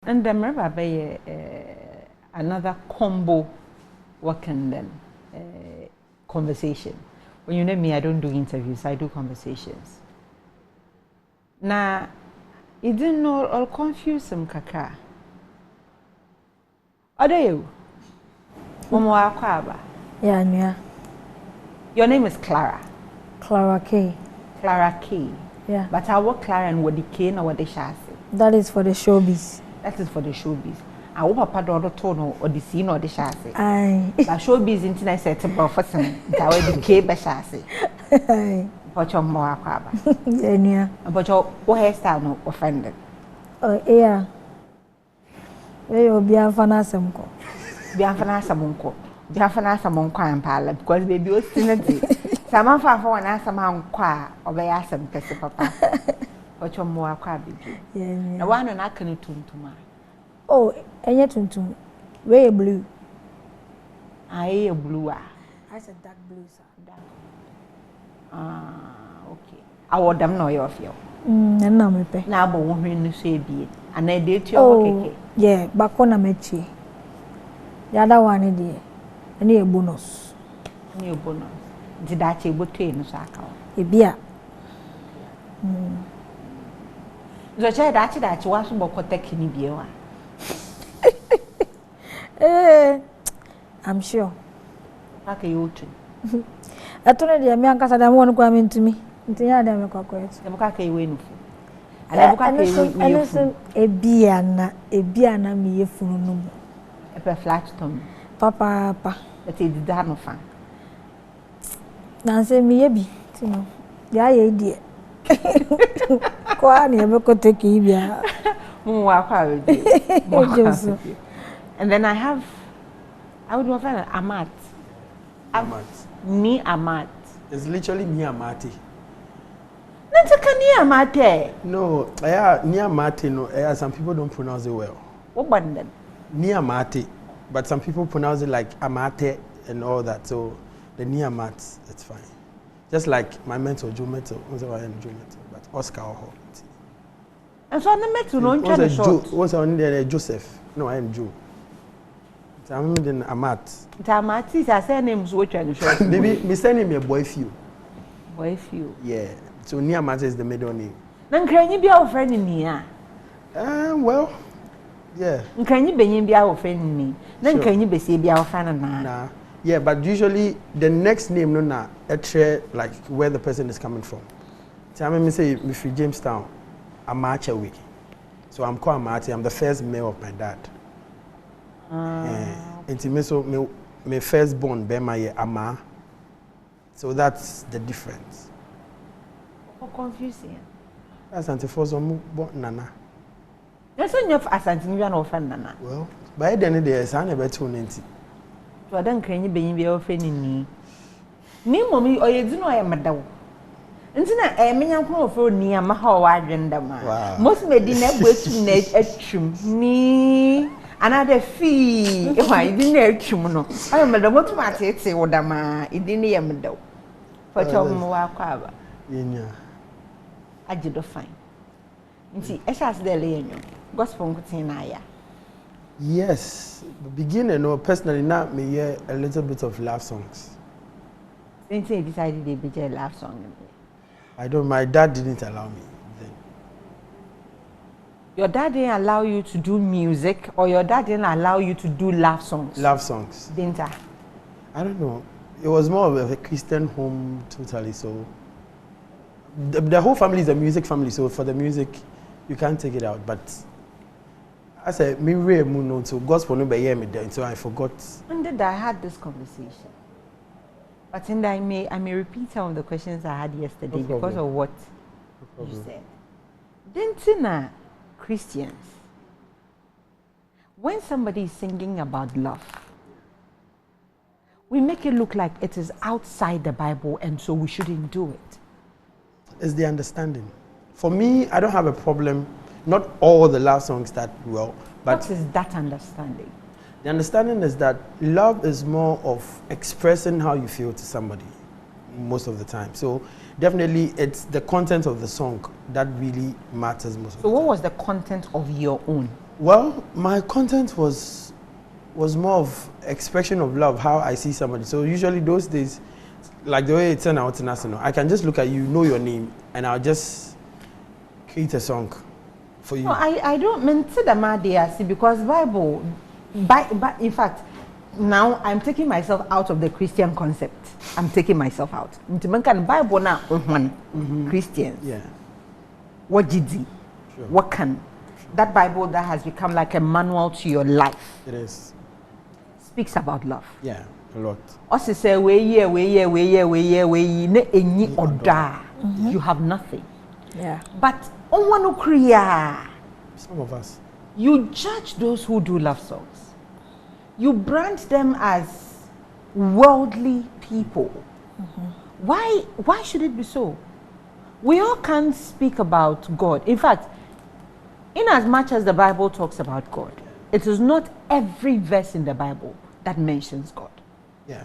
And I remember by another combo working then conversation. When you know me, I don't do interviews, I do conversations. Now, you didn't know or confuse him, Kaka. Are you? Yeah. Your name is Klarah. Klarah K. Klarah K. Yeah. But I work Klarah and what the K and what the chassis. That is for the showbiz. That is for the showbiz. I hope Papa do the tone or the scene or the chassis. Aye. But showbiz internet set up for some. That way the K be chassis. Aye. But your more aquaba. Yeah. But your hairstyle no offended. Oh yeah. We will be a fanasamko. Be a fanasamunko. Be a fanasamunko and pala because baby was still some far for an asam qua or by asam kasi papa. But your more aquabi. Yeah. The one and I can tune to my. Oh, and yet tuntum. Way blue. I a blue. I said dark blue, sir. Dark. Okay. I would them know your feel. And now me pay. Now, but when you say be and I did your oh, yeah, back on a mechi. The other one is a bonus. New bonus. Did that you would train us account? A beer. The child that you want to book taking beer. I'm sure. Like a youth. I told you, I'm going to come into me. Into your damn cockroach. The Bukake win. And I listen a beer, me if you know. A flat stone. Papa, that is the no fun. Now say me a bee, you know. Yeah, dear. Quite never could take you. And then I would want Amart. Me Amart. It's literally me Amati. That's a Amate. No, near Mati. No, some people don't pronounce it well. What about them? Near Mati, but some people pronounce it like Amate and all that. So the near Mat, it's fine. Just like my mentor, Joe Metal, but Oscar or and so I met to know what's on there, Joseph. No, I am Joe. I'm in Amart. Amart is a surname, which I show. Maybe me sending me a boy few. Boy few. Yeah. So near Amart is the middle name. Then can you be our friend in here? Well, yeah. Can you be our friend in me? Then can you be our friend? Nah. Yeah, but usually the next name no na like where the person is coming from. So I say if you Jamestown, Amachewi. So I'm called Amati. I'm the first male of my dad. And so my firstborn bear my Ama. So that's the difference. How confusing. That's anti-force Nana. That's when you're asking you friend Nana. Well, by the end of the day, I never tune into. So I don't can you be your friend in me. Me, mommy, or you do know I am a dog. And then I mean, I'm going for near my how I render man. Most made dinner with net at chum. Me. Another fee. If I didn't chumuno, I am a what matter say what am I? It didn't hear me though. For Tom Waka. I did fine. You see, as the Leon, gospel Kutinaya. Yes, beginning, personally, not me, yeah, a little bit of love songs. Then say decided they be a love song. My dad didn't allow me then. Your dad didn't allow you to do music, or your dad didn't allow you to do love songs? Love songs. Didn't I? I don't know. It was more of a Christian home, totally. So the whole family is a music family. So for the music, you can't take it out. But I said, me really moon so gospel no be hear me there. So I forgot. And then I had this conversation. But then I may repeat some of the questions I had yesterday because of what you said. Didn't Christians, when somebody is singing about love, we make it look like it is outside the Bible and so we shouldn't do it. It's the understanding. For me, I don't have a problem. Not all the love songs that well, but what is that understanding? The understanding is that love is more of expressing how you feel to somebody most of the time. So definitely it's the content of the song that really matters most of the time. So what was the content of your own? Well, my content was more of expression of love, how I see somebody. So usually those days, like the way it's an out national, I can just look at you, know your name, and I'll just create a song for you. No, I don't mean to the Madiasi because Bible, but in fact, now I'm taking myself out of the Christian concept. I'm taking myself out. Bible now, Christians. Yeah. What did he? Sure. What can? That Bible that has become like a manual to your life. It is. Speaks about love. Yeah, a lot. Also say you have nothing. Yeah. But on one kriya. Some of us. You judge those who do love songs. You brand them as worldly people. Why should it be so? We all can't speak about God. In fact, in as much as the Bible talks about God, it is not every verse in the Bible that mentions God. Yeah.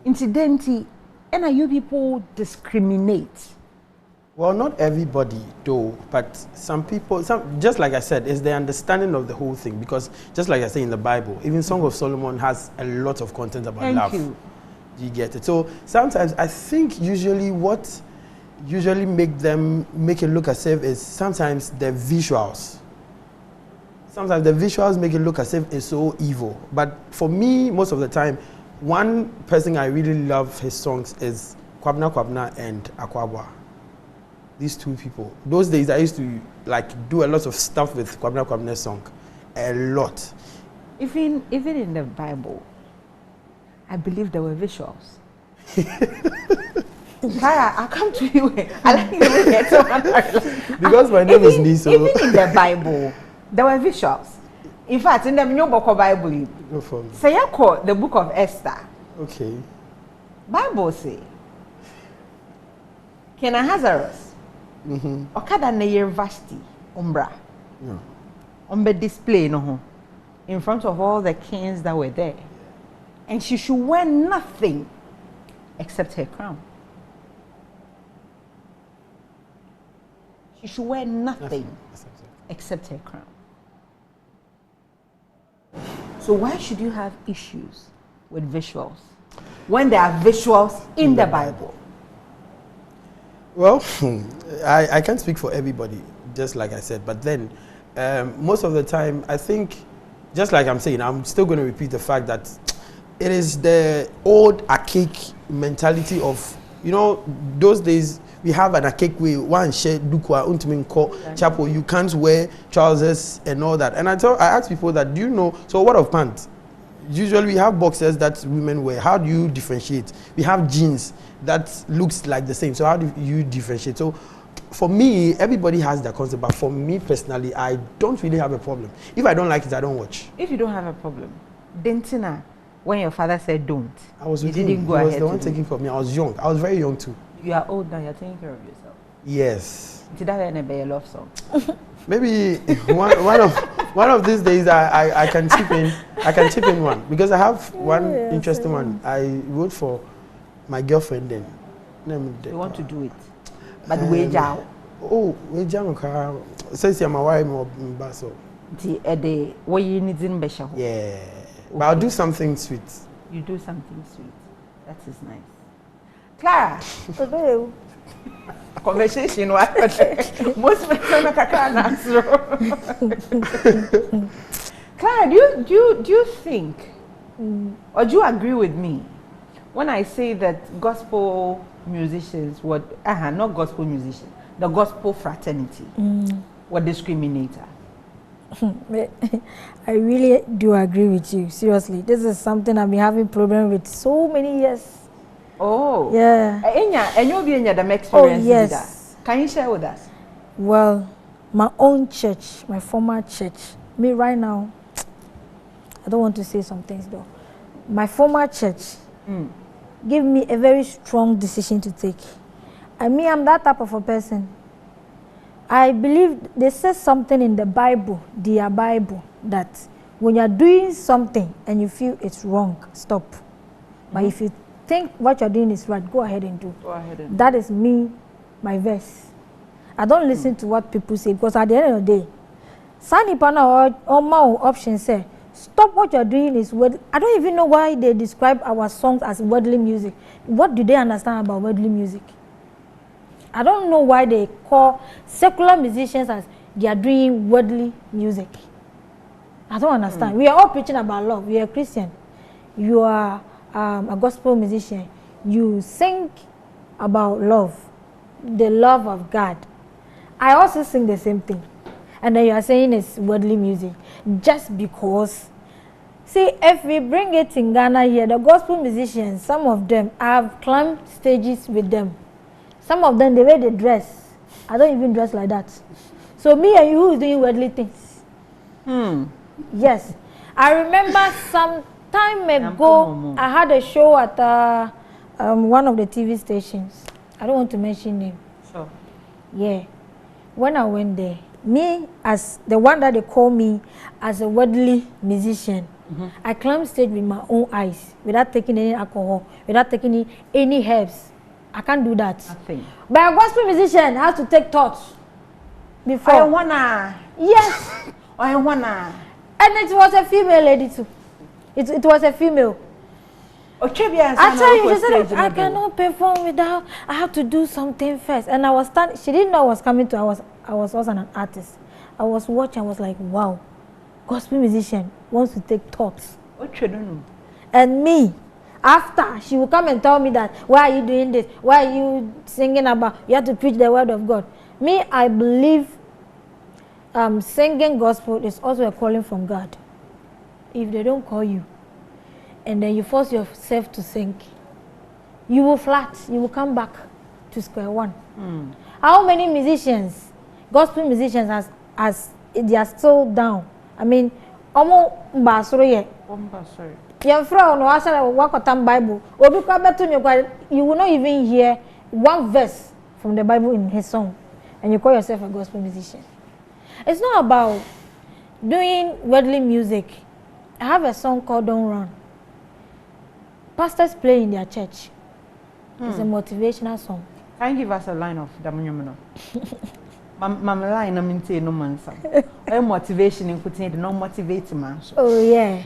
Incidentally, and you people discriminate. Well, not everybody though, but some people, just like I said, is the understanding of the whole thing. Because just like I say in the Bible, even Song of Solomon has a lot of content about love. Thank you. You get it? So sometimes I think usually what make it look as if is sometimes the visuals. Sometimes the visuals make it look as if it's so evil. But for me, most of the time, one person I really love his songs is Kwabna Kwabna and Akwabwa. These two people. Those days I used to like do a lot of stuff with Kwabna Kwabna's song. A lot. Even in the Bible, I believe there were visuals. Klarah, I'll come to you. I like the way you get because my name is Niso. Even in the Bible, there were visuals. In fact, in the new book of Bible, no problem. Say you call the book of Esther. Okay. Bible say, Kena Hazarus. Okada na university umbra. No. On display no in front of all the kings that were there. And she should wear nothing except her crown. She should wear nothing except her crown. So why should you have issues with visuals when there are visuals in the Bible? Well, I can't speak for everybody, just like I said, but then most of the time, I think, just like I'm saying, I'm still going to repeat the fact that it is the old archaic mentality of, you know, those days we have an archaic way, one share dukwa untiminko chapel, you can't wear trousers and all that. And I ask people that, do you know, so what of pants? Usually we have boxers that women wear. How do you differentiate? We have jeans that looks like the same. So how do you differentiate? So for me, everybody has their concept, but for me personally, I don't really have a problem. If I don't like it, I don't watch. If you don't have a problem, Dentina, when your father said don't, I was with you him. didn't go He was ahead the one to taking care of me. I was young. I was very young too. You are old now, you're taking care of yourself. Yes. Did that be a love song? Maybe one of these days I can chip in. I can chip in one because I have one interesting one. I wrote for my girlfriend then. You want to do it, but wage out. Oh, wage out. Says you're my wife or basso. The what you need in Besha. Yeah, okay. But I'll do something sweet. You do something sweet. That is nice. Klarah. Conversation most people can't answer. Klarah, do you think or do you agree with me when I say that gospel musicians not gospel musicians, the gospel fraternity were discriminator? I really do agree with you. Seriously, this is something I've been having problem with so many years. Oh. Yeah. And you'll be in your experience. Oh, yes. Can you share with us? Well, my own church, my former church, me right now, I don't want to say some things though. My former church gave me a very strong decision to take. I'm that type of a person. I believe they say something in the Bible, their Bible, that when you're doing something and you feel it's wrong, stop. But if you think what you're doing is right, go ahead and do. Go ahead and that is me, my verse. I don't listen to what people say because at the end of the day, Sani Pana or Mao option say, stop what you're doing is word. I don't even know why they describe our songs as worldly music. What do they understand about worldly music? I don't know why they call secular musicians as they are doing worldly music. I don't understand. We are all preaching about love. We are Christian. You are a gospel musician. You sing about love, the love of God. I also sing the same thing. And then you are saying it's worldly music. Just because. See, if we bring it in Ghana here, the gospel musicians, some of them, I've climbed stages with them. Some of them, the way they dress, I don't even dress like that. So me and you, who is doing worldly things? Yes. I remember some time ago, I had a show at one of the TV stations. I don't want to mention name. Sure. Yeah. When I went there, me as the one that they call me as a worldly musician, I climbed stage with my own eyes, without taking any alcohol, without taking any herbs. I can't do that. Nothing. But a gospel musician has to take thoughts before. I wanna. Yes. I wanna. And it was a female lady too. It was a female. I tell you, she said, I cannot perform without, I have to do something first. And I was standing, she didn't know I was coming to, I was also an artist. I was watching, I was like, wow, gospel musician wants to take thoughts. And me, after, she will come and tell me that, why are you doing this? Why are you singing about, you have to preach the word of God. Me, I believe singing gospel is also a calling from God. If they don't call you, and then you force yourself to sing, you will flat, you will come back to square one. How many musicians, gospel musicians, as they are still down? I mean, almost basuri. Your friend no answer work on Bible. You will not even hear one verse from the Bible in his song, and you call yourself a gospel musician. It's not about doing worldly music. I have a song called Don't Run. Pastors play in their church. It's a motivational song. Can you give us a line of Damunyumino? Mama line, I'm in no man. Motivation in putting no motivate man. Oh, yeah.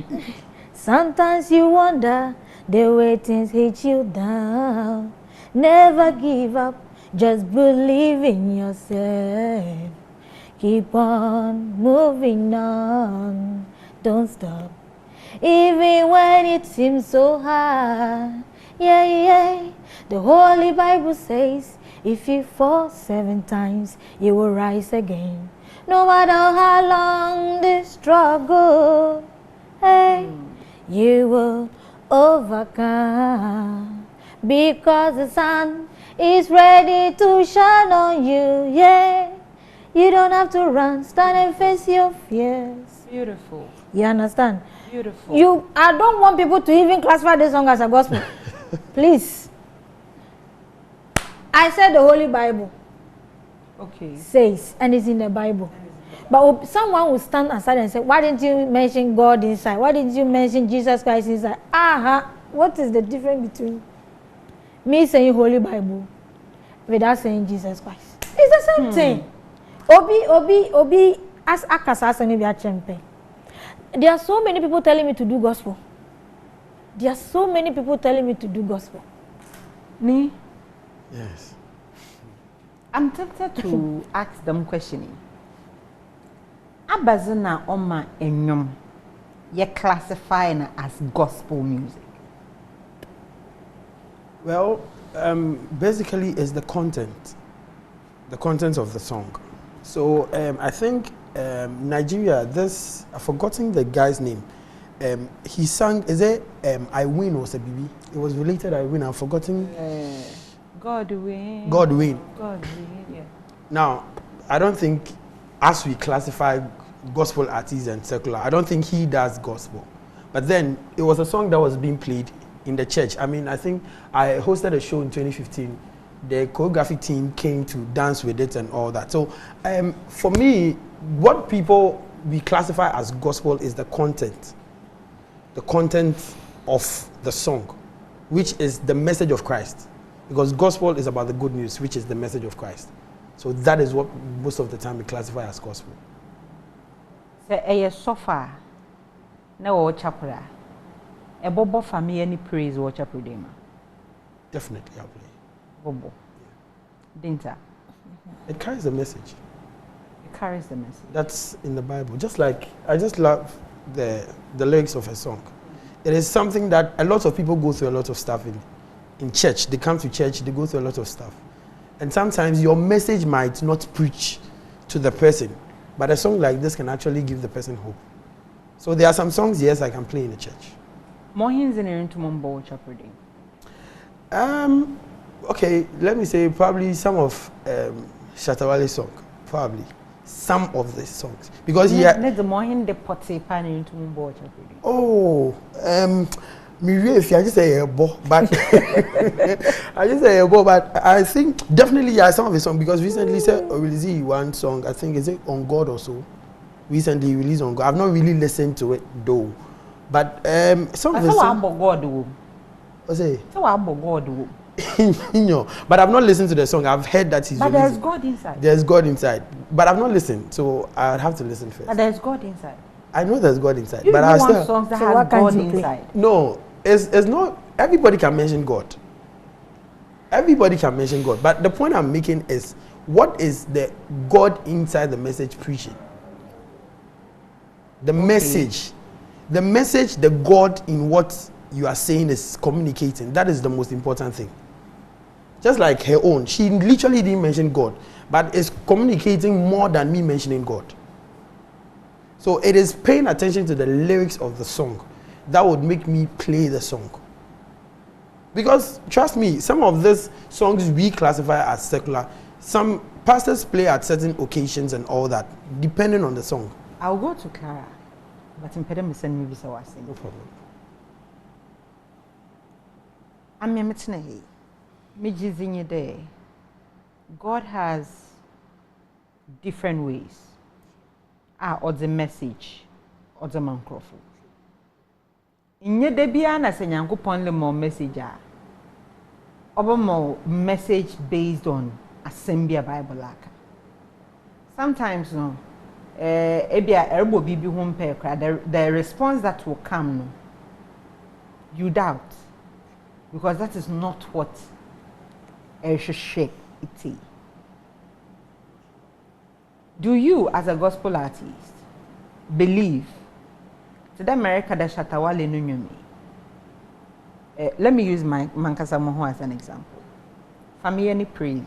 Sometimes you wonder the way things hit you down. Never give up, just believe in yourself. Keep on moving on, don't stop. Even when it seems so hard, yeah. The Holy Bible says, if you fall 7 times, you will rise again. No matter how long the struggle, hey, you will overcome. Because the sun is ready to shine on you, yeah. You don't have to run, stand and face your fears. Beautiful. You understand? Beautiful. I don't want people to even classify this song as a gospel. Please. I said the Holy Bible. Okay. Says, and it's in the Bible. But someone will stand aside and say, why didn't you mention God inside? Why didn't you mention Jesus Christ inside? What is the difference between me saying Holy Bible without saying Jesus Christ? It's the same thing. Obi, as akasa ni bia chempe. There are so many people telling me to do gospel. There are so many people telling me to do gospel. Me? Yes. I'm tempted to ask them questioning. Abazina oma enyom ye classifying as gospel music. Well, basically it's the content of the song. So I think Nigeria, I've forgotten the guy's name. He sang, is it I Win or Sabibi? It was related I Win, I've forgotten. God win. Yeah. Now, I don't think, as we classify gospel artists and secular, I don't think he does gospel. But then, it was a song that was being played in the church. I mean, I think I hosted a show in 2015. The choreography team came to dance with it and all that. So, for me, what we classify as gospel is the content of the song, which is the message of Christ. Because gospel is about the good news, which is the message of Christ. So that is what most of the time we classify as gospel. Say a sofa. No chapra. A bobo family any praise or chapradema. Definitely, I'll play. Bobo. Dinta. It carries a message. It carries the message. That's in the Bible. Just like I just love the lyrics of a song. It is something that a lot of people go through a lot of stuff in church. They come to church, they go through a lot of stuff. And sometimes your message might not preach to the person, but a song like this can actually give the person hope. So there are some songs, yes, I can play in the church. Mohins in into Mumbo chaprading. Okay, let me say probably some of Shatawale's song, probably. Some of the songs. Because he had... the Mohin de Pote pan into Mumbo chaprading. Oh, I just say a bo, but I just say a bo, but I think definitely yeah, some of the songs because recently said released one song. I think is it On God or so. Recently released On God. I've not really listened to it though, but some of the songs. God. I say. So God. But I've not listened to the song. I've heard that he's. But there's God inside. There's God inside, but I've not listened, so I'd have to listen first. But there's God inside. I know there's God inside, you but I still. Songs that have God inside. No. It's not everybody can mention God. Everybody can mention God. But the point I'm making is what is the God inside the message preaching? The message. The message, the God in what you are saying is communicating. That is the most important thing. Just like her own. She literally didn't mention God, but is communicating more than me mentioning God. So it is paying attention to the lyrics of the song that would make me play the song. Because trust me, some of these songs we classify as secular. Some pastors play at certain occasions and all that, depending on the song. I'll go to Klarah, but in Pedem send me visa was No problem. I'm a metney. Me day. God has different ways. Or the message, or the microphone. Inye debia na se Nyankopon le mo message a obo mo message based on assembly Bible aka. Sometimes no ebia erbo bibi ho mpe kra the response that will come no you doubt because that is not what should shape it. Do you as a gospel artist believe to America that Shatawale no let me use my Mankasa Moho as an example. Family praise.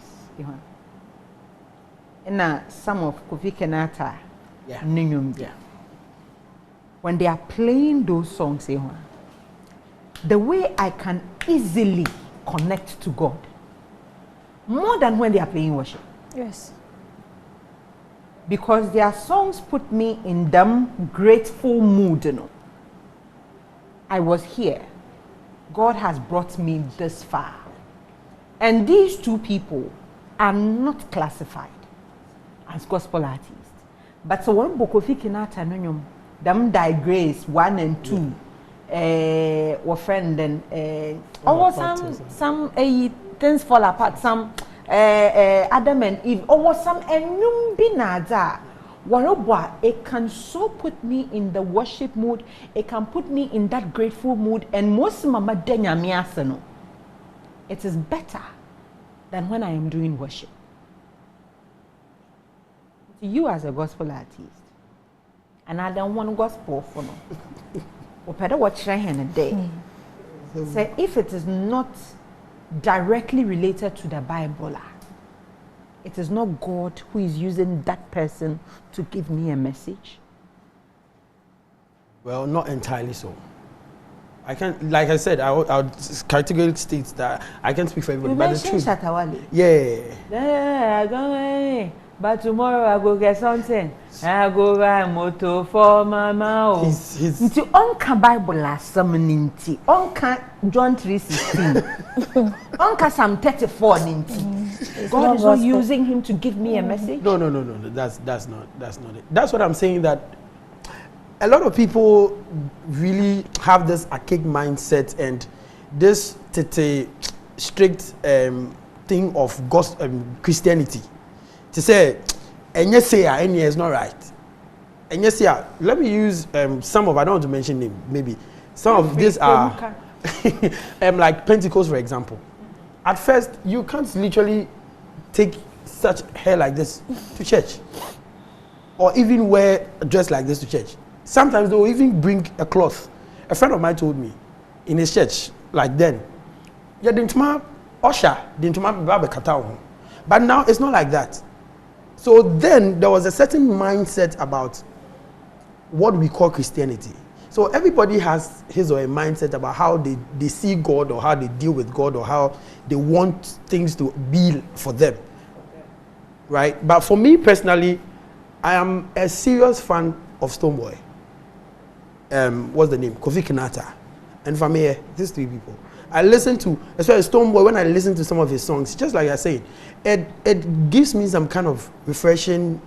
And some of Kofi Kenata yeah. When they are playing those songs, the way I can easily connect to God more than when they are playing worship. Yes. Because their songs put me in them grateful mood, I was here. God has brought me this far. And these two people are not classified as gospel artists. But so when Bokofi Kinata Nunyum, them digress 1 and 2, were friend and some things fall apart, some Adam and Eve, or some enyum binaza. Warobwa, it can so put me in the worship mood, it can put me in that grateful mood, and most mama denya miasano. It is better than when I am doing worship. To you as a gospel artist, and I don't want gospel for no. Or better watch in a day. Say if it is not directly related to the Bible, it is not God who is using that person to give me a message. Well, not entirely so. I can't, like I said, I would categorically state that I can't speak for everybody. You mentioned Shatawale. Yeah. But tomorrow I go get something. I go buy motor for mama. He's Nti onka Bible last ninti. Onka John 3:16. Onka Psalm 34 ninti. God is not using him to give me a message. No. That's not it. That's what I'm saying, that a lot of people really have this archaic mindset and this strict thing of Christianity. To say, and yes, say, is not right. And yes, yeah, let me use some of, I don't want to mention name, maybe. Some of these are like Pentecost, for example. At first, you can't literally take such hair like this to church. Or even wear a dress like this to church. Sometimes they will even bring a cloth. A friend of mine told me, in his church, like then, yeah, but now it's not like that. So then there was a certain mindset about what we call Christianity. So everybody has his or her mindset about how they see God, or how they deal with God, or how they want things to be for them. Right? But for me personally, I am a serious fan of Stonebwoy. What's the name? Kofi Kinata. And for me, these three people. I listen to, especially Stonebwoy, when I listen to some of his songs, just like I say, it gives me some kind of refreshing.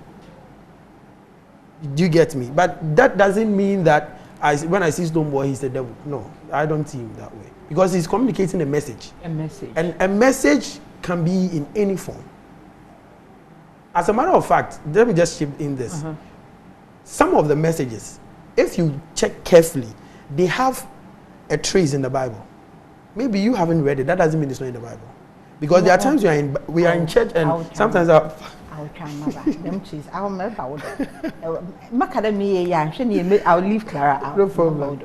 Do you get me? But that doesn't mean that when I see Stonebwoy, he's the devil. No, I don't see him that way. Because he's communicating a message. A message. And a message can be in any form. As a matter of fact, let me just chip in this. Some of the messages, if you check carefully, they have a trace in the Bible. Maybe you haven't read it. That doesn't mean it's not in the Bible. Because there are times we are in church and sometimes I'll try my best. Them cheese. I'll make out. I'll leave Klarah out. No problem.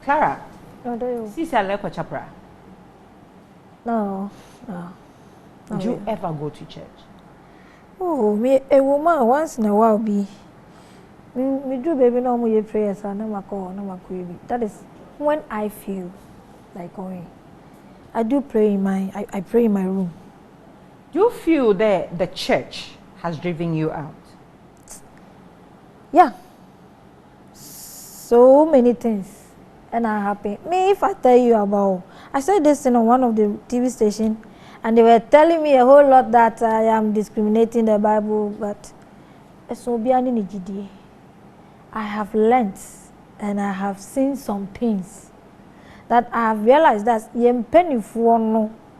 Klarah, No, Sisi Aleko Chapra. no. Did you ever go to church? Oh, me a woman once in a while be. Me do baby no more prayers and no call. That is when I feel like going. I do pray in I pray in my room. Do you feel that the church has driven you out? Yeah. So many things. And I happen. Me, if I tell you about, I said this in one of the TV stations, and they were telling me a whole lot that I am discriminating the Bible, but I have learnt and I have seen some things that I have realized that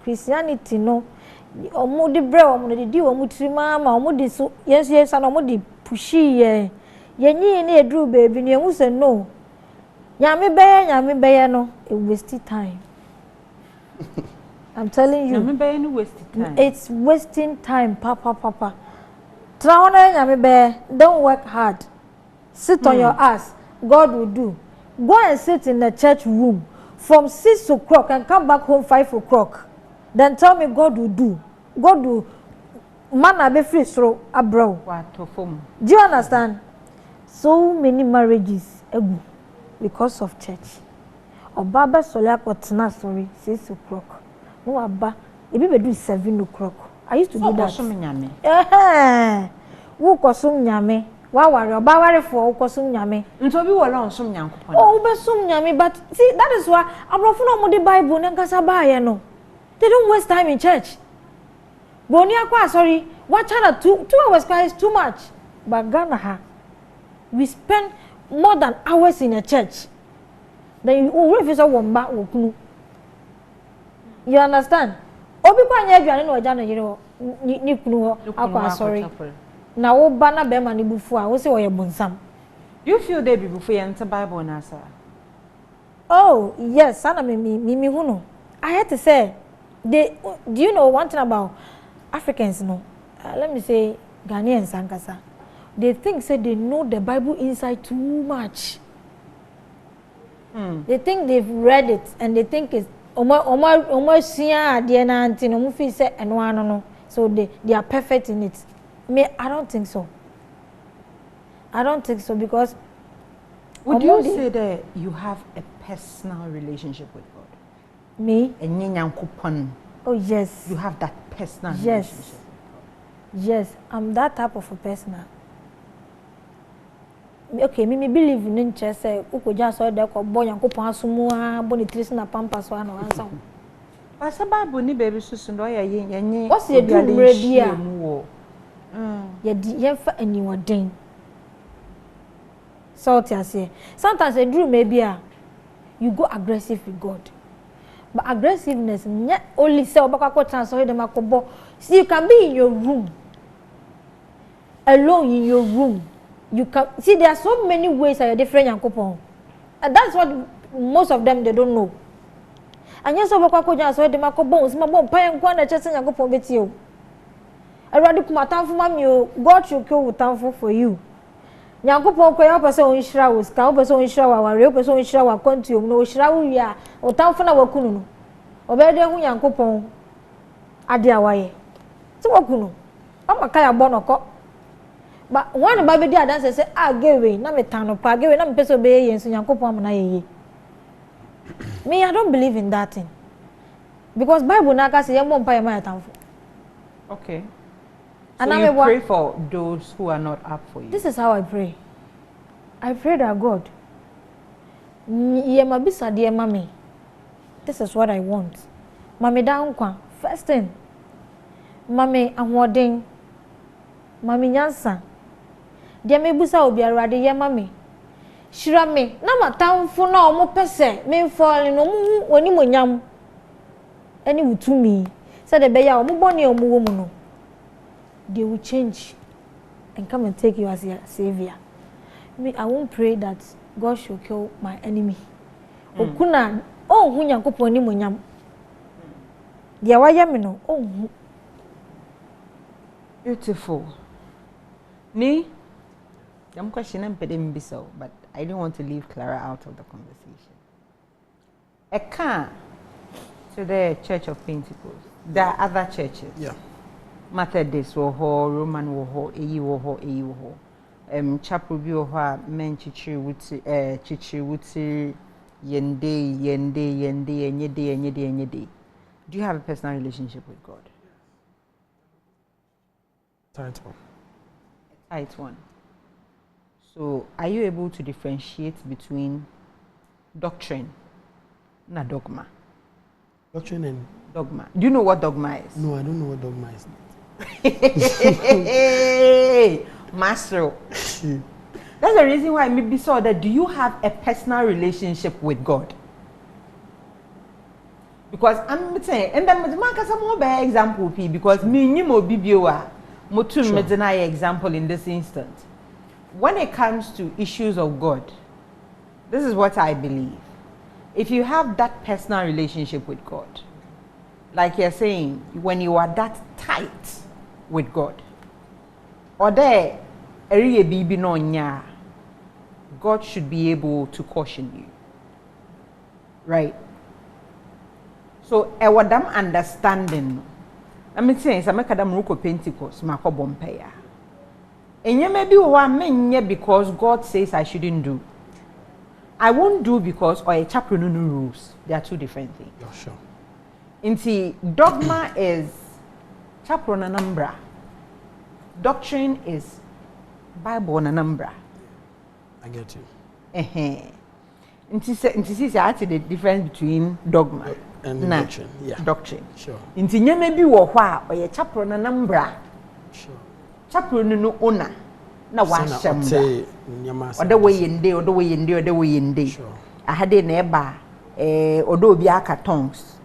Christianity no omo de bre omo de di omo trima ma omo de so yes and omo de pushi ye yenyi na edru baby no emu say no nyame beye no a waste time. I'm telling you, nyame beye no waste time. It's wasting time, papa. Try nyame beye, don't work hard. Sit on your ass. God will do. Go and sit in the church room from 6 o'clock and come back home 5 o'clock. Then tell me God will do. God will. Man, I be free throw a bro. Do you understand? So many marriages because of church. Or Baba Solak or Tina, sorry, 6 o'clock. No, Abba, it be do 7 o'clock. I used to do that. Who kosum nyame? Wa worry oba worry for kosum nyame. Nto bi wala onsum nyankopon. Oh, be sum nyame, but see that is why abrofo no mo the Bible na nkasa ba ye no. They don't waste time in church. Boni akwa sorry, watch her 2 hours is too much. But Ghana we spend more than hours in a church. Then you refuse a womba okunu. You understand? Obi kwa nya aduane na oja no yire ni kunu akwa sorry. Na wo ba na be ma ni bufu a wo se wo ye bonsam. You feel they be bufu ye enter Bible na sir? Oh, yes, sana me hunu. I had to say do you know one thing about Africans no? Let me say Ghanaians ankasa. They think say they know the Bible inside too much. They think they've read it and they think it's almost say so they are perfect in it. Me, I don't think so. I don't think so because would you say that you have a personal relationship with God? Me? Oh yes. You have that personal relationship. Yes, I'm that type of a person. Okay, me believe in church say ukoja so de ko boy yankopon asumu a boni trisi na pampas wa na wansa. Asa Bible ni baby susu ndo ya yenye. What's your dream ready a? Ye fa aniwoden. So I say sometimes a dream maybe you go aggressive with God. But aggressiveness not only say obaka transfer them akobo. See you can be in your room alone in your room you can see there are so many ways that are different Yankopon. And that's what most of them they don't know. And yes, over Kwakoja, so the Marco Bones, my mom, Pine, Guana, Chess and Yankopon with you. I rather come out for mammy, God should kill with town for you. Yankopon, Quay person in showers, cow person in shower, real person in shower, contu, no shower, or town for our Kuno. Or better Yankopon, Adiawaye. So what Kuno? I'm a Kaya Bonoco. But one baby dear dancer say, I gave away, not a town of Pag, gave a peso bay and Yankopon. Me, I don't believe in that thing. Because Bible Naka say, I won't pay my town for. Okay. And so you pray for those who are not up for you. This is how I pray. I pray that God, Yema bisa dear mommy. This is what I want. Mommy down kwa. First thing. Mommy I'm wedding. Mommy nyansa. Dear me busa obi arade ye mommy. Shira me. Na matam fo na omo pese. Me fall no mu oni monyam. Any wutumi. Said the beya omo boni omo wo mu no. They will change and come and take you as your savior. Me, I won't pray that God should kill my enemy. Okuna, oh, who Yankopon ni monyam. Dia waya me no, oh. Beautiful. Ni, I'm questioning Pedem Bissau, but I didn't want to leave Klarah out of the conversation. I can't to the Church of Pentecost. There are other churches. Yeah. Methodist wo ho, Roman wo ho, eyi wo ho, eyi wo ho. Chapel bi wo ho a men chichiri wuti yende. Do you have a personal relationship with God? Tight one. A tight one. So, are you able to differentiate between doctrine and dogma? Doctrine and dogma. Do you know what dogma is? No, I don't know what dogma is. Master. That's the reason why maybe saw that. Do you have a personal relationship with God? Because I'm saying, and then mark some more by example, P. Because me ni mo bibioa, mo tun medina example in this instance. When it comes to issues of God, this is what I believe. If you have that personal relationship with God, like you're saying, when you are that tight with God, or there, God should be able to caution you. Right? So, I want them understanding. Let me say, I make a Ruko Pentecost, Marco Bompeya. And you may be one because God says I shouldn't do. I won't do because or a chapter no rules. They are two different things. Oh, sure. Inti dogma is chapter na numbra. Doctrine is Bible na numbra. I get you. Inti see the difference between dogma and doctrine. Yeah. Doctrine. Sure. Inti nyame bi wo hwa or a chapter na numbra. Sure. Chapter no owner. Na wa shamba. Oda way yende. Sure. Ahade na eba odo obi aka tongues.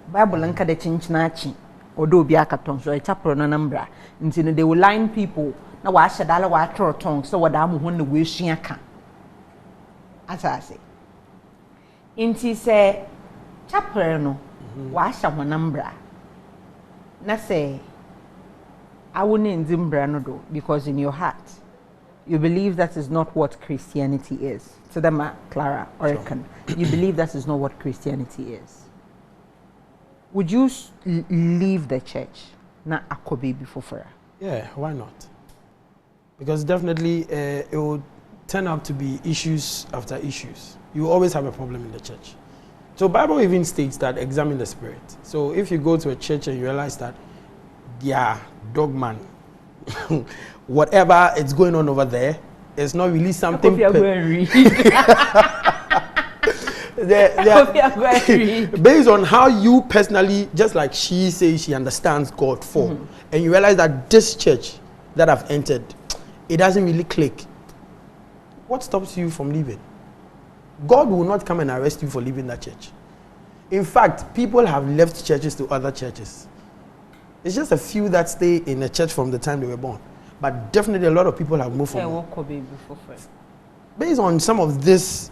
Bible nka de chinchinachi odo obi aka tongues so chapter no number. Nti no they will line people na wa hyedala wa atro tongues so wada am ho na we sua ka. Asase. Nti se chapter no wa hya ho number. Na say I wouldn't zimbra no do because in your heart you believe that is not what Christianity is. So them Klarah, Oregon. Sure. You believe that is not what Christianity is. Would you leave the church? Na akobe before for? Yeah, why not? Because definitely it will turn out to be issues after issues. You always have a problem in the church. So Bible even states that examine the spirit. So if you go to a church and you realize that dogman, whatever is going on over there, it's not really something. Based on how you personally, just like she says she understands God for, and you realize that this church that I've entered, it doesn't really click. What stops you from leaving? God will not come and arrest you for leaving that church. In fact, people have left churches to other churches. It's just a few that stay in a church from the time they were born. but definitely a lot of people have moved from based on some of these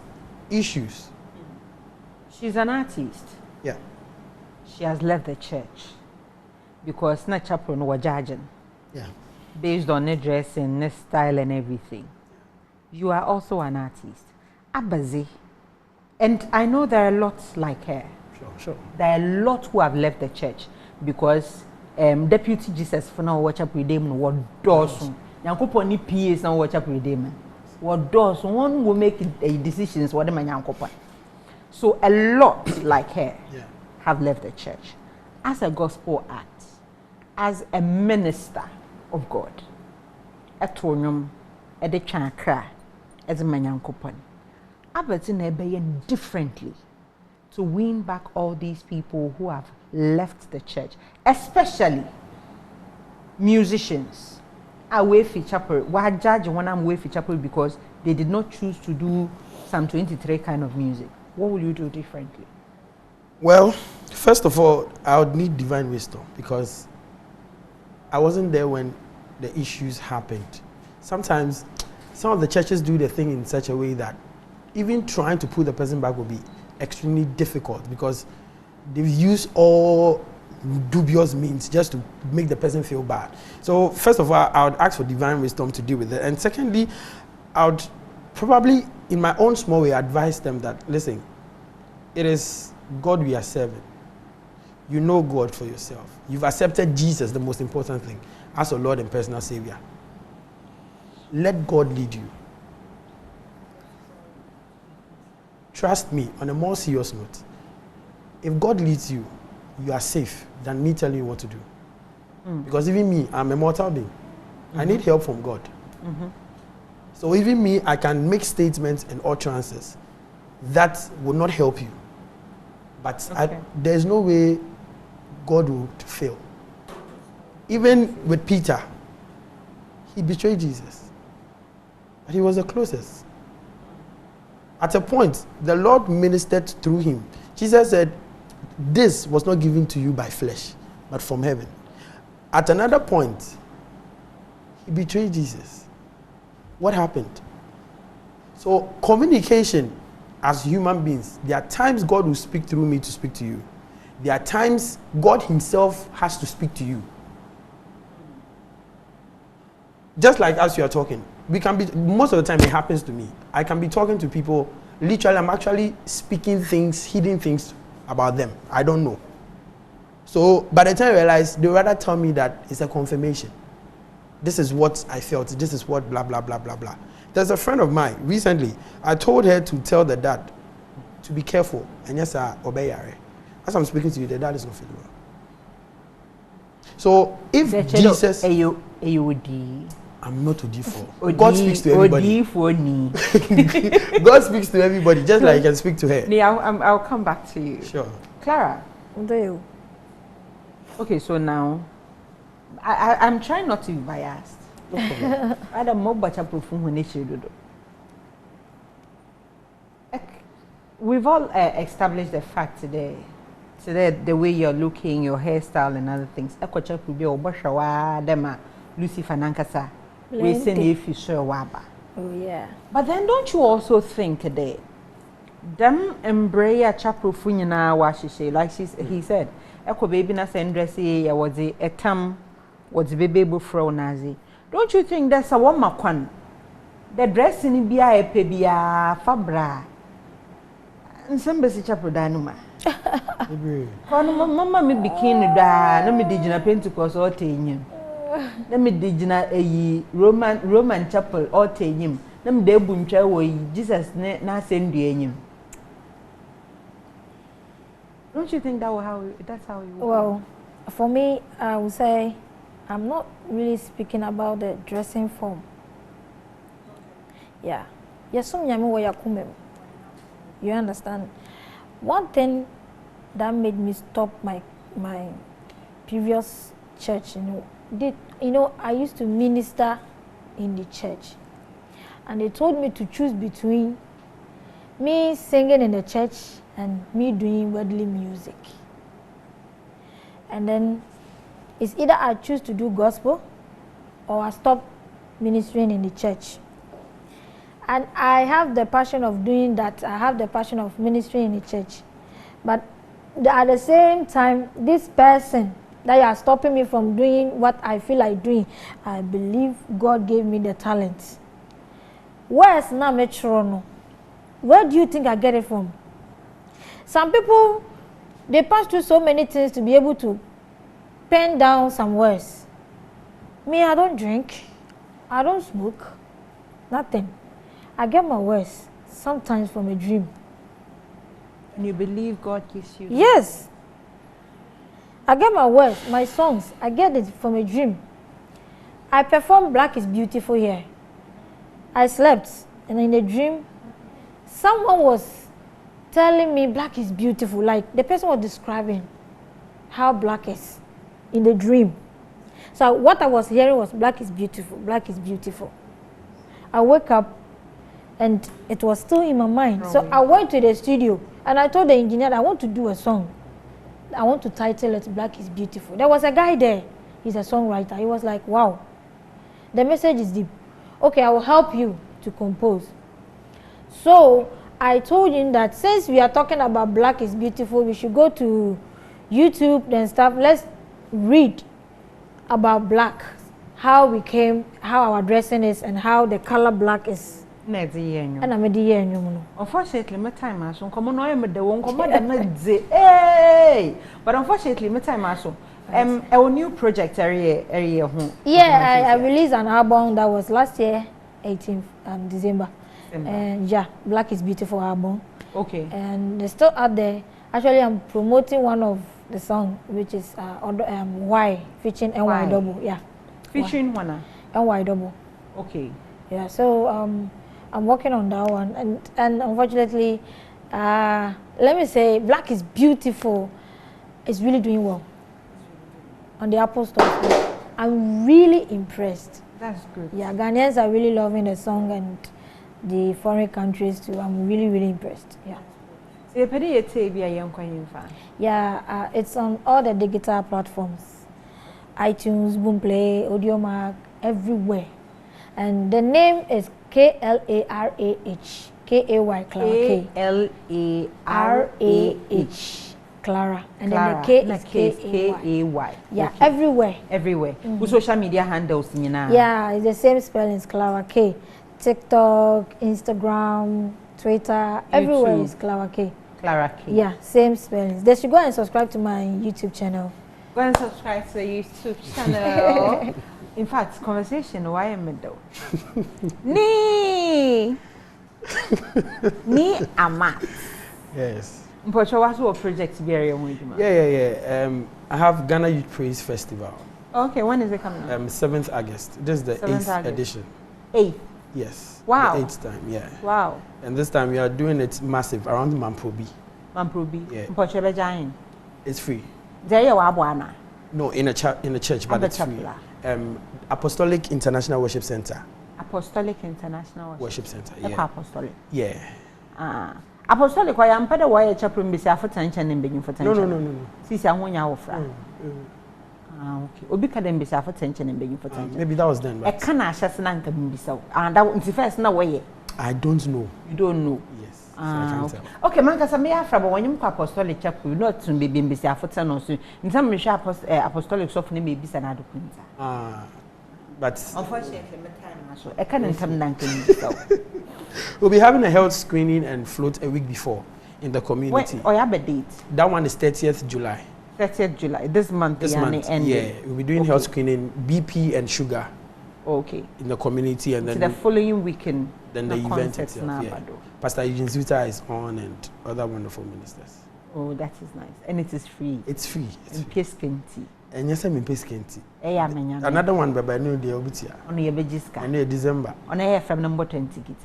issues. She's an artist. Yeah. She has left the church because na chapel no judging. Yeah. Based on her dressing, her style and everything. You are also an artist. Abazi. And I know there are lots like her. Sure. There are a lot who have left the church because Deputy Jesus for now watch up with them what does. Yankopo ni PAs now watch up with them. What does one will make decisions what them yankopo. So a lot like her have left the church. As a gospel act, as a minister of God, etonyum, ede chankra, as a manyankopon. Abertin ebeyen differently to win back all these people who have left the church, especially musicians. Away for chapel, why judge when I'm away for chapel because they did not choose to do Psalm 23 kind of music. What will you do differently? Well, first of all, I would need divine wisdom because I wasn't there when the issues happened. Sometimes some of the churches do the thing in such a way that even trying to put the person back will be extremely difficult because they've used all dubious means just to make the person feel bad. So first of all, I would ask for divine wisdom to deal with it. And secondly, I would probably, in my own small way, advise them that, listen, it is God we are serving. You know God for yourself. You've accepted Jesus, the most important thing, as your Lord and personal Savior. Let God lead you. Trust me, on a more serious note, if God leads you, you are safe than me telling you what to do. Because even me, I'm a mortal being. I need help from God. So even me, I can make statements and utterances that will not help you. But there's no way God would fail. Even with Peter, he betrayed Jesus. But he was the closest. At a point, the Lord ministered through him. Jesus said, this was not given to you by flesh, but from heaven. At another point, he betrayed Jesus. What happened? So communication as human beings, there are times God will speak through me to speak to you. There are times God himself has to speak to you. Just like as you are talking, we can be, most of the time it happens to me. I can be talking to people, literally I'm actually speaking things, hidden things about them. I don't know. So by the time I realize, they rather tell me that it's a confirmation. This is what I felt. This is what blah, blah, blah, blah, blah. There's a friend of mine recently. I told her to tell the dad to be careful. And yes, obey. As I'm speaking to you, the dad is not feeling well. So if Jesus, I'm not OD4. God speaks to everybody. God speaks to everybody, just like he can speak to her. Yeah, I'll come back to you. Sure. Klarah. Okay, so now I'm trying not to be biased. We've all established the fact today the way you're looking, your hairstyle and other things. Lucifer Nankasa. We send if you sure waba. Oh yeah. But then don't you also think that them embrace chapel funyana washishe like he said, Eko baby na send dressy ya was a tam was baby bufro nazi. Don't you think that's a woman kwan? The dressing be a pebia fabra. And some basic chapel danuma. Mama me bikini da na me digina Pentecost or tenyim. Let me digina a Roman chapel or tenyim. Let me debuncha way Jesus na send you. Don't you think that's how you Well, for me, I would say I'm not really speaking about the dressing form. Yeah. You understand? One thing that made me stop my previous church, I used to minister in the church. And they told me to choose between me singing in the church and me doing worldly music. And then it's either I choose to do gospel or I stop ministering in the church. And I have the passion of doing that. I have the passion of ministering in the church. But at the same time, this person that you are stopping me from doing what I feel like doing, I believe God gave me the talent. Where's now Metrono? Where do you think I get it from? Some people, they pass through so many things to be able to pen down some words. Me, I don't drink. I don't smoke. Nothing. I get my words sometimes from a dream. And you believe God gives you? Yes. I get my words, my songs, I get it from a dream. I performed Black is Beautiful here. I slept, and in a dream, someone was telling me Black is beautiful. Like the person was describing how Black is in the dream. So what I was hearing was Black is beautiful, Black is beautiful. I woke up and it was still in my mind. So I went to the studio and I told the engineer that I want to do a song. I want to title it Black is Beautiful. There was a guy there. He's a songwriter. He was like, wow, the message is deep. Okay, I will help you to compose. So I told him that since we are talking about Black is Beautiful, we should go to YouTube and stuff. Let's read about black, how we came, how our dressing is, and how the color black is. And I'm a unfortunately, my time has come on. I'm the one command. Hey, but unfortunately, my time has a new project area home. Yeah, I released an album that was last year, 18th December. And yeah, Black is Beautiful album. Okay. And they're still out there. Actually, I'm promoting one of the song, which is Y, featuring NY double. Yeah. Featuring one. NY double. Okay. Yeah. So I'm working on that one, and unfortunately, let me say, Black is Beautiful is really doing well on the Apple Store. I'm really impressed. That's good. Yeah, Ghanaians are really loving the song, and the foreign countries too. I'm really, really impressed. Yeah. Yeah, it's on all the digital platforms, iTunes, Boomplay, Audiomack, everywhere. And the name is Klarah, Kay, Klarah, Klarah, and then the K is Kay. Yeah, okay. Everywhere. Everywhere. With social media handles, yeah, it's the same spelling, Klarah K. TikTok, Instagram, Twitter, YouTube. Everywhere is Klarah K. Klarah K. Yeah, same spellings. They should go and subscribe to my YouTube channel. Go and subscribe to the YouTube channel. In fact, conversation, why am I though? Ni Amart. Yes. But what project be area? Yeah. I have Ghana Youth Praise Festival. Okay, when is it coming up? 7th August. This is the 8th edition. 8th? Yes. Wow. The 8th time, yeah. Wow. And this time we are doing it massive around Mamprobi. Yeah. It's free. No, in a church, but it's free. Apostolic International Worship Center. Apostolic International Worship Center. Yeah. Apostolic. Yeah. Apostolic, why am pada why chapel mbisi afotancha and begin for tension. No. Sisi ahonya wofra. Okay. Obi ka dem mbisi afotancha and begin for tension. Maybe that was then. E kana ahyase na nka mbisa. And that nti first na why? I don't know. You don't know. Yes. So I can't tell. Okay, man kasa me afra but wanyum kwa apostolic chapel not to be mbisi afotan no so. Ntam me hwe apostolic sof na me bisa na adokunta. But unfortunately, my time so I can't come down to we'll be having a health screening and float a week before in the community. Wait, have a date? That one is 30th July. 30th July. This month. Yeah. We'll be doing health screening, BP and sugar. Okay. In the community, and then the following weekend. Then the event itself. Yeah. Pastor Eugene Zuta is on, and other wonderful ministers. Oh, that is nice, and it is free. It's free. It's free. And yes, I'm in Peskinti. Another one, but I know the Obitia. On your Bejiska. I know December. On air from number 10 tickets.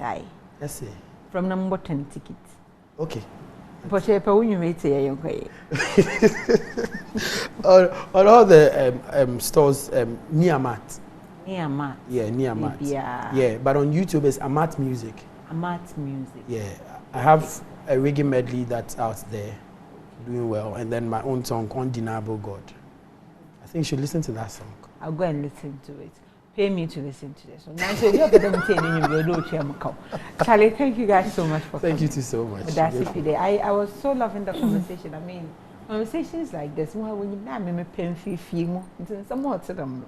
Yes, from number 10 tickets. Okay. But when you made it, on all the stores near Amart. Near Amart. Yeah, near Amart. Yeah, but on YouTube it's Amart Music. Amart Music. Yeah, I have a reggae medley that's out there, doing well, and then my own song, Undeniable God. I think you should listen to that song. I'll go and listen to it. pay me to listen to this. So now, so you're going to tell me, Charlie, thank you guys so much for coming. Thank you too so much. That's it today. I was so loving the conversation. I mean, conversations like this, when you know, I'm a pen fee, some more to them.